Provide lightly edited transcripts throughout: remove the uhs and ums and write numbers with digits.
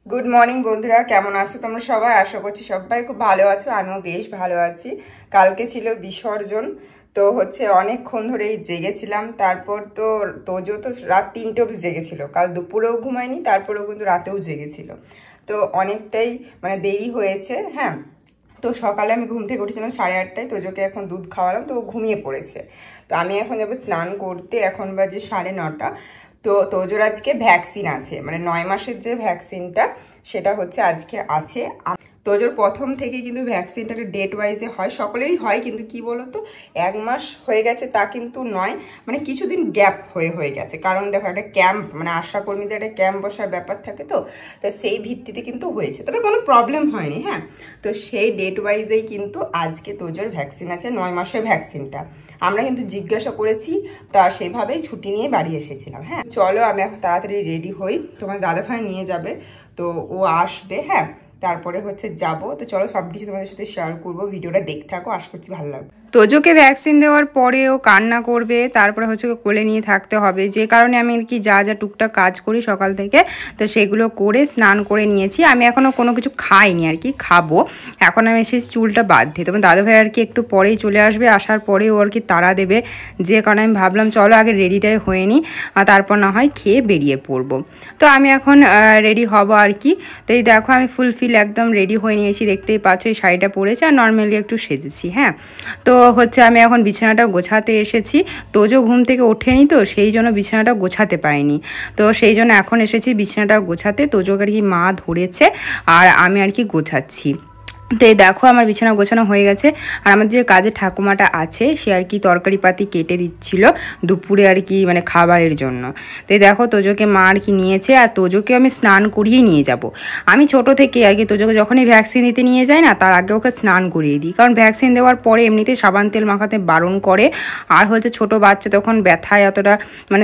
Good morning বন্ধুরা, কেমন আছো তোমরা সবাই? আশা করছি সবাই খুব ভালো আছো। আমিও বেশ ভালো আছি। কালকে ছিল বিসর্জন, তো অনেকক্ষণ ধরেই জেগেছিলাম। তারপর তোজো তো রাত 3টে অবধি জেগেছিল। কাল দুপুরেও ঘুমায়নি, তারপরেও কিন্তু রাতেও জেগেছিল। তো অনেকটাই দেরি হয়েছে। হ্যাঁ, তো সকালে আমি ঘুম থেকে উঠেছিলাম 8:30টায়। তোজোকে এখন দুধ খাওয়ালাম, তো ঘুমিয়ে পড়েছে। তো আমি এখন যাবো স্নান করতে। এখন বাজে 9:30। তো তোজোর আজকে ভ্যাকসিন আছে, 9 মাসের যে ভ্যাকসিনটা সেটা আজকে আছে। তোজোর প্রথম থেকে কিন্তু ভ্যাকসিনটাকে ডেট ওয়াইজে হয়, সকলেরই হয়, কিন্তু কি বলতো 1 মাস হয়ে গেছে তা কিন্তু নয়, কিছুদিন গ্যাপ হয়ে গেছে। কারণ দেখো, একটা ক্যাম্প আশা কর্মীদের একটা ক্যাম্প বসার ব্যাপার থাকে, তো সেই ভিত্তিতে কিন্তু হয়েছে, তবে কোনো প্রবলেম হয়নি। হ্যাঁ, তো সেই ডেট ওয়াইজেই কিন্তু আজকে তোজোর ভ্যাকসিন আছে, 9 মাসের ভ্যাকসিনটা। আমরা কিন্তু জিজ্ঞাসা করেছি, তা সেভাবেই ছুটি নিয়ে বাড়ি এসেছিলাম। হ্যাঁ, চলো আমি এখন তাড়াতাড়ি রেডি হই, তোমার দাদাভাই নিয়ে যাবে, তো ও আসবে। হ্যাঁ, তারপরে যাবো। তো চলো সবকিছু তোমাদের সাথে শেয়ার করবো, ভিডিওটা দেখতে থাকো, আশা করছি ভালো লাগবে। তোজোকে ভ্যাকসিন দেওয়ার পরে ও কান্না করবে, তারপরে কোলে নিয়ে থাকতে হবে, যে কারণে আমি আর কি যা টুকটাক কাজ করি সকাল থেকে, তো সেগুলো করে স্নান করে নিয়েছি। আমি এখনও কোনো কিছু খাইনি আর কি, খাবো। এখন আমি এসেছি চুলটা বাঁধতে। তোমার দাদাভাই আর কি একটু পরেই চলে আসবে, আসার পরে ও আর কি তাড়া দেবে, যে কারণে আমি ভাবলাম চলো আগে রেডিটাই হয়ে নিই, তারপর না হয় খেয়ে বেরিয়ে পড়বো। তো আমি এখন রেডি হব আর কি। তো এই দেখো, আমি ফুলফিল একদম রেডি হয়ে নিয়েছি, দেখতেই পাচ্ছ। এই শাড়িটা পরেছি আর নর্মালি একটু সেজেছি। হ্যাঁ, তো আমি এখন বিছানাটা গোছাতে এসেছি। তোজো ঘুম থেকে ওঠেনি, তো সেই জন্য বিছানাটা গোছাতে পারিনি। তো সেই জন্য এখন এসেছি বিছানাটা গোছাতে। তোজোকে আর কি মা ধরেছে আর আমি আর কি গোছাচ্ছি। তো এই দেখো, আমার বিছানা গোছানো হয়ে গেছে। আর আমাদের যে কাজে ঠাকুমাটা আছে, সে আর কি তরকারি পাতি কেটে দিচ্ছিল দুপুরে আর কি খাবারের জন্য। তো এই দেখো, তোজোকে মা আর কি নিয়েছে, আর তোজোকে আমি স্নান করিয়েই নিয়ে যাব। আমি ছোট থেকে আর কি তোজোকে যখনই ভ্যাকসিন দিতে নিয়ে যাই না, তার আগে ওকে স্নান করিয়ে দিই। কারণ ভ্যাকসিন দেওয়ার পরে এমনিতেই সাবান তেল মাখাতে বারণ করে। আর ছোট বাচ্চা তখন ব্যথায় অতটা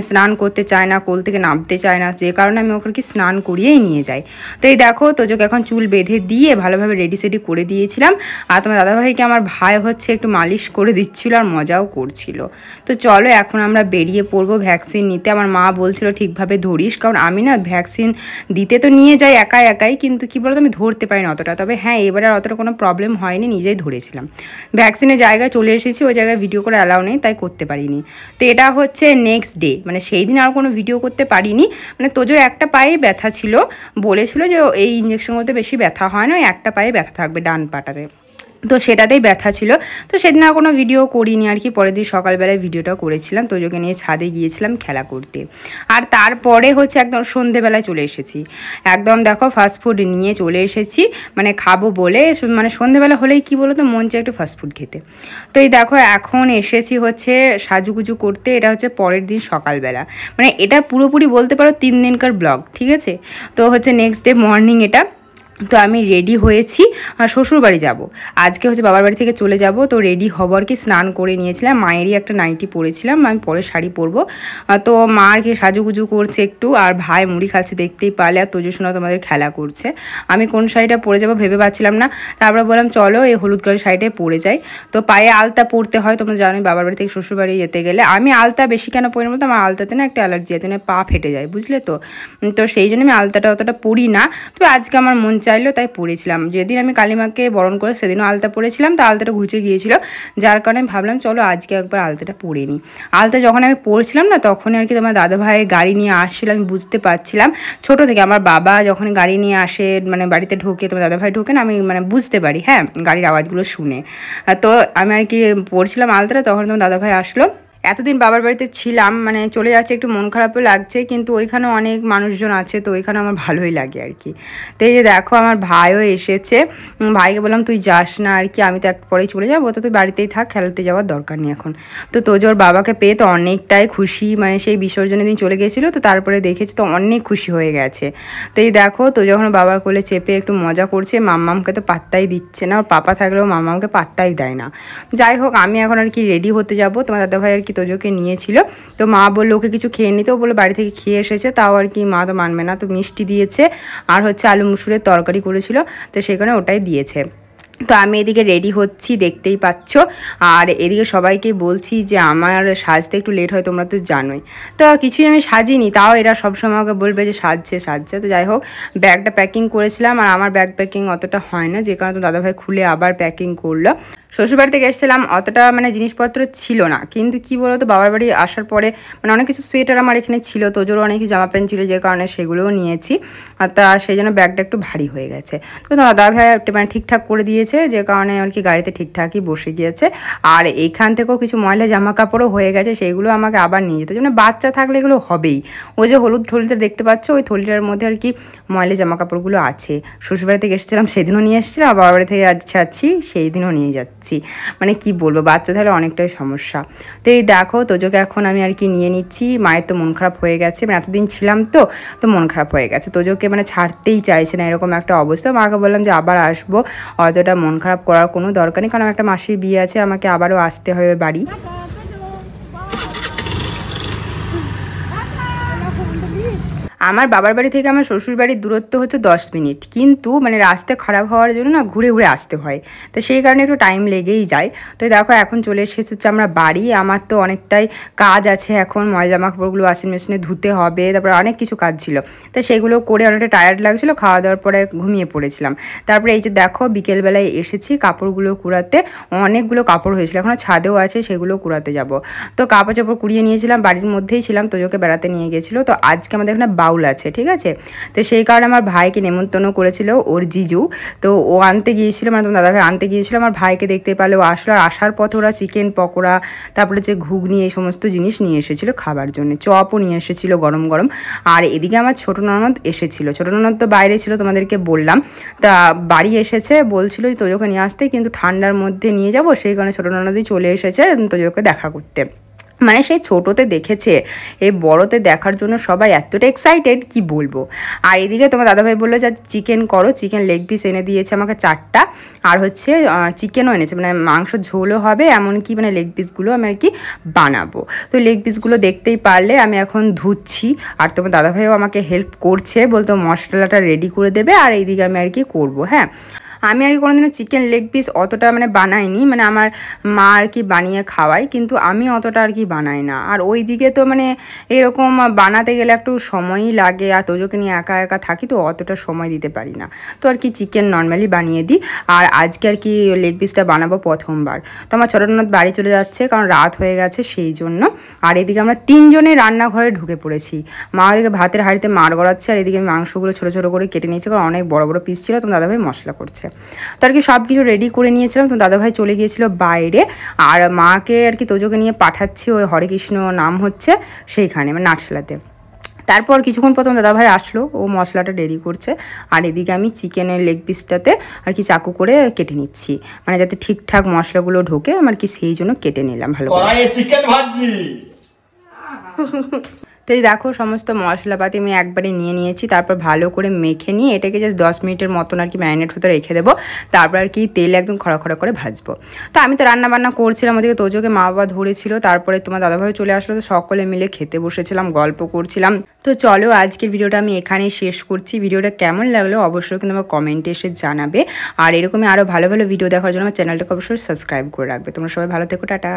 স্নান করতে চায় না, কোল থেকে নামতে চায় না, যে কারণে আমি ওকে কি স্নান করিয়েই নিয়ে যাই। তো এই দেখো, তোজোকে এখন চুল বেঁধে দিয়ে ভালোভাবে রেডি সেডি করে দিয়েছিলাম। আর তোমার দাদাভাইকে আমার ভাই একটু মালিশ করে দিচ্ছিল আর মজাও করছিল। তো চলো এখন আমরা বেরিয়ে পড়বো ভ্যাকসিন নিতে। আমার মা বলছিল ঠিকভাবে ধরিস, কারণ আমি না ভ্যাকসিন দিতে তো নিয়ে যাই একাই, কিন্তু কি বলতো আমি ধরতে পারি না অতটা। তবে হ্যাঁ, এবারে আর অতটা কোনো প্রবলেম হয়নি, নিজেই ধরেছিলাম। ভ্যাকসিনের জায়গায় চলে এসেছি, ওই জায়গায় ভিডিও করে অ্যালাউ নেই, তাই করতে পারিনি। তো এটা নেক্সট ডে, সেই দিন আর কোনো ভিডিও করতে পারিনি। তোজোর একটা পায়ে ব্যথা ছিল, বলেছিল যে এই ইঞ্জেকশন করতে বেশি ব্যথা হয় না, ওই একটা পায়ে ব্যথা থাকবে ডান পাটাতে, তো সেটাতেই ব্যথা ছিল। তো সেদিন আর কোনো ভিডিও করিনি আর কি। পরের দিন সকালবেলায় ভিডিওটা করেছিলাম, তোজোকে নিয়ে ছাদে গিয়েছিলাম খেলা করতে। আর তারপরে একদম সন্ধেবেলায় চলে এসেছি। একদম দেখো, ফাস্টফুড নিয়ে চলে এসেছি, খাবো বলে। সন্ধেবেলা হলেই কি বলো তো, মন চায় একটু ফাস্টফুড খেতে। তো এই দেখো, এখন এসেছি সাজুগুজু করতে। এটা পরের দিন সকালবেলা, এটা পুরোপুরি বলতে পারো 3 দিনকার ব্লগ, ঠিক আছে। তো নেক্সট ডে মর্নিং এটা। তো আমি রেডি হয়েছি, শ্বশুর বাড়ি যাবো আজকে, বাবার বাড়ি থেকে চলে যাব। তো রেডি হব আর কি, স্নান করে নিয়েছিলাম, মায়েরই একটা নাইটি পরেছিলাম, আমি পরে শাড়ি পরবো। তো মা আর কি সাজুগুজু করছে একটু, আর ভাই মুড়ি খাচ্ছে দেখতেই পারলে, আর তোজো শোনা তোমাদের খেলা করছে। আমি কোন শাড়িটা পরে যাবো ভেবে পাচ্ছিলাম না। তারপরে বললাম চলো এই হলুদ কালার শাড়িটাই পরে যাই। তো পায়ে আলতা পরতে হয়, তোমরা জানোই বাবার বাড়ি থেকে শ্বশুর বাড়ি যেতে গেলে। আমি আলতা বেশি কেন পরি না বলতো, আমার আলতাতে না একটা অ্যালার্জি আছে, পা ফেটে যায়, বুঝলে তো। তো সেই জন্য আমি আলতাটা অতটা পরি না। তবে আজকে আমার মন চাইলো তাই পরেছিলাম। যেদিন আমি কালিমাকে বরণ করে সেদিনও আলতা পরেছিলাম, তো আলতাটা ঘুচে গিয়েছিল, যার কারণে আমি ভাবলাম চলো আজকে একবার আলতাটা পরে নিই। আলতা যখন আমি পরছিলাম না, তখনই আর কি তোমার দাদাভাই গাড়ি নিয়ে আসছিল, আমি বুঝতে পারছিলাম। ছোটো থেকে আমার বাবা যখন গাড়ি নিয়ে আসে, বাড়িতে ঢোকে, তোমার দাদাভাই ঢোকে না, আমি বুঝতে পারি, হ্যাঁ, গাড়ির আওয়াজগুলো শুনে। তো আমি আর কি পরছিলাম আলতাটা, তখন তোমার দাদাভাই আসলো। এতদিন বাবার বাড়িতে ছিলাম, চলে যাচ্ছে, একটু মন খারাপও লাগছে, কিন্তু ওইখানে অনেক মানুষজন আছে, তো ওইখানে আমার ভালোই লাগে আর কি। তো এই যে দেখো, আমার ভাইও এসেছে। ভাইকে বললাম তুই যাস না আর কি, আমি তো একটু পরেই চলে যাবো, তো তুই বাড়িতেই থাক, খেলতে যাওয়ার দরকার নেই এখন। তো তোজোর বাবাকে পেয়ে তো অনেকটাই খুশি, সেই বিসর্জনের দিন চলে গেছিলো, তো তারপরে দেখেছি তো অনেক খুশি হয়ে গেছে। তো এই দেখো, তো যখন বাবার কোলে চেপে একটু মজা করছে, মাম্মামকে তো পাত্তাই দিচ্ছে না, ওর পাপা থাকলেও মাম্মামকে পাত্তাই দেয় না। যাই হোক, আমি এখন আর কি রেডি হতে যাবো। তোমার দাদাভাই আর কি তোজোকে নিয়েছিল, তো মা বললো ওকে কিছু খেয়ে নিতে, ও বললো বাড়ি থেকে খেয়ে এসেছে, তাও আর কি মা তো মানবে না, তো মিষ্টি দিয়েছে, আর আলু মুসুরের তরকারি করেছিল, তো সেখানে ওটাই দিয়েছে। তো আমি এদিকে রেডি হচ্ছি, দেখতেই পাচ্ছ। আর এদিকে সবাইকে বলছি যে আমার সাজতে একটু লেট হয়, তোমরা তো জানোই। তো কিছুই আমি সাজিনি, তাও এরা সবসময় আমাকে বলবে যে সাজছে। তো যাই হোক, ব্যাগটা প্যাকিং করেছিলাম, আর আমার ব্যাগ প্যাকিং অতটা হয় না, যে কারণে তো দাদাভাই খুলে আবার প্যাকিং করলো। শ্বশুরবাড়িতে গেছিলাম, অতটা মানে জিনিসপত্র ছিল না, কিন্তু কি বলতো বাবার বাড়ি আসার পরে মানে অনেক কিছু সোয়েটার আমার এখানে ছিল, তোজোরও অনেক কিছু জামা প্যান্ট ছিল, যে কারণে সেগুলোও নিয়েছি। আর তা সেই জন্য ব্যাগটা একটু ভারী হয়ে গেছে। তো দাদাভাই মানে ঠিকঠাক করে দিয়েছে, যে কারণে আর কি গাড়িতে ঠিকঠাকই বসে গিয়েছে। আর এইখান থেকেও কিছু ময়লা জামা কাপড়ও হয়ে গেছে, সেইগুলো আমাকে আবার নিয়ে যেতে, মানে বাচ্চা থাকলে এগুলো হবেই। ওই যে হলুদ থলিতে দেখতে পাচ্ছ, ওই থলিটার মধ্যে আর কি ময়লা জামা কাপড়গুলো আছে। শ্বশুরবাড়ি থেকে এসেছিলাম সেদিনও নিয়ে এসেছিলাম, আর বাবার বাড়ি থেকে আছি সেই দিনও নিয়ে যাচ্ছি। মানে কি বলবো, বাচ্চা থাকলে অনেকটাই সমস্যা। তো এই দেখো তোজোকে এখন আমি আর কি নিয়ে নিচ্ছি। মায়ের তো মন খারাপ হয়ে গেছে, মানে এতদিন ছিলাম তো মন খারাপ হয়ে গেছে। তোজোকে মানে ছাড়তেই চাইছে না, এরকম একটা অবস্থা। মাকে বললাম যে আবার আসবো, অতটা মন খারাপ করার কোনো দরকার নেই, কারণ একটা মাসির বিয়ে আছে, আমাকে আবারও আসতে হবে বাড়ি। আমার বাবার বাড়ি থেকে আমার শ্বশুর বাড়ির দূরত্ব হচ্ছে 10 মিনিট, কিন্তু মানে রাস্তা খারাপ হওয়ার জন্য না ঘুরে ঘুরে আসতে হয়, তো সেই কারণে একটু টাইম লেগেই যায়। তো দেখো এখন চলে এসেছি হচ্ছে আমরা বাড়ি। আমার তো অনেকটাই কাজ আছে এখন, ময়লা জামা কাপড়গুলো ওয়াশিং মেশিনে ধুতে হবে, তারপরে অনেক কিছু কাজ ছিল, তো সেগুলো করে অনেকটা টায়ার্ড লাগছিলো, খাওয়া দাওয়ার পরে ঘুমিয়ে পড়েছিলাম। তারপরে এই যে দেখো বিকেলবেলায় এসেছি কাপড়গুলো কুড়াতে, অনেকগুলো কাপড় হয়েছিল, এখনও ছাদেও আছে, সেগুলো কুড়াতে যাব। তো কাপড় চাপড় কুড়িয়ে নিয়েছিলাম, বাড়ির মধ্যেই ছিলাম, তোজোকে বেড়াতে নিয়ে গেছিলো। তো আজকে আমাদের এখানে বাউল আছে, ঠিক আছে। তো সেই কারণে আমার ভাইকে নেমন্তন্ন করেছিল ওর জিজু, তো ও আনতে গিয়েছিল, মানে তোমার দাদাভাই আনতে গিয়েছিল। আমার ভাইকে দেখতে পেলে ও আসলো, আর আসার পথে ওরা চিকেন পকোড়া, তারপরে যে ঘুগনি, এই সমস্ত জিনিস নিয়ে এসেছিলো খাবার জন্য, চপও নিয়ে এসেছিলো গরম গরম। আর এদিকে আমার ছোটো ননদ এসেছিলো, ছোটো ননদ তো বাইরে ছিল তোমাদেরকে বললাম, তা বাড়ি এসেছে, বলছিল তোজোকে নিয়ে আসতে, কিন্তু ঠান্ডার মধ্যে নিয়ে যাব, সেই কারণে ছোটো ননদই চলে এসেছে তোজোকে দেখা করতে। মানে সেই ছোটোতে দেখেছে, এই বড়োতে দেখার জন্য সবাই এতটা এক্সাইটেড কি বলবো। আর এদিকে তোমার দাদাভাই বললো যে চিকেন করো, চিকেন লেগ পিস এনে দিয়েছে আমাকে 4টা, আর হচ্ছে চিকেনও এনেছে, মানে মাংস ঝোলও হবে, এমনকি মানে লেগ পিসগুলো আমি আর কি বানাবো। তো লেগ পিসগুলো দেখতেই পারলে আমি এখন ধুচ্ছি, আর তোমার দাদাভাইও আমাকে হেল্প করছে, বলতো মশলাটা রেডি করে দেবে, আর এইদিকে আমি আর কি করবো। হ্যাঁ, আমি আর কি কোনোদিনও চিকেন লেগ পিস অতটা মানে বানাইনি, মানে আমার মা আর কি বানিয়ে খাওয়ায়, কিন্তু আমি অতটা আর কি বানাই না। আর ওই দিকে তো মানে এরকম বানাতে গেলে একটু সময়ই লাগে, আর তোজোকে নিয়ে একা একা থাকি, তো অতটা সময় দিতে পারি না, তো আর কি চিকেন নর্মালি বানিয়ে দিই। আর আজকে আর কি লেগ পিসটা বানাবো প্রথমবার। তো আমার ছোটো ননদ বাড়ি চলে যাচ্ছে, কারণ রাত হয়ে গেছে সেই জন্য। আর এদিকে আমরা 3জনে রান্নাঘরে ঢুকে পড়েছি। মা ওদিকে ভাতের হাঁড়িতে মাড় গড়াচ্ছে, আর এদিকে মাংসগুলো ছোটো ছোটো করে কেটে নিয়েছে, কারণ অনেক বড় বড় পিস ছিল, তো দাদাভাই মশলা করছে। তো আর কি সব কিছু রেডি করে নিয়েছিলাম, তো দাদাভাই চলে গিয়েছিল বাইরে, আর মাকে আর কি তোজোকে নিয়ে পাঠাচ্ছি ওই হরে কৃষ্ণ নাম হচ্ছে সেইখানে, মানে নাটশালাতে। তারপর কিছুক্ষণ প্রথম দাদাভাই আসলো, ও মশলাটা রেডি করছে, আর এদিকে আমি চিকেনের লেগ পিসটাতে আর কি চাকু করে কেটে নিচ্ছি, মানে যাতে ঠিকঠাক মশলাগুলো ঢোকে, আমার কি সেই জন্য কেটে নিলাম ভালো করে। চিকেন ভাজি তো এই দেখো সমস্ত মশলাপাতি আমি একবারে নিয়ে নিয়েছি, তারপর ভালো করে মেখে নিয়ে এটাকে জাস্ট 10 মিনিটের মতন আর কি ম্যারিনেট হতে রেখে দেবো। তারপর আর কি তেল একদম খড়া খড়া করে ভাজবো। তো আমি তো রান্না বান্না করছিলাম, ওদিকে তোজোকে মা বাবা ধরেছিল, তারপরে তোমার দাদাভাই চলে আসলো, তো সকলে মিলে খেতে বসেছিলাম, গল্প করছিলাম। তো চলো আজকের ভিডিওটা আমি এখানেই শেষ করছি। ভিডিওটা কেমন লাগলো অবশ্যই কিন্তু আমার কমেন্টে এসে জানাবে, আর এরকমই আরও ভালো ভালো ভিডিও দেখার জন্য আমার চ্যানেলটাকে অবশ্যই সাবস্ক্রাইব করে রাখবে। তোমরা সবাই ভালো থেকো, টাটা।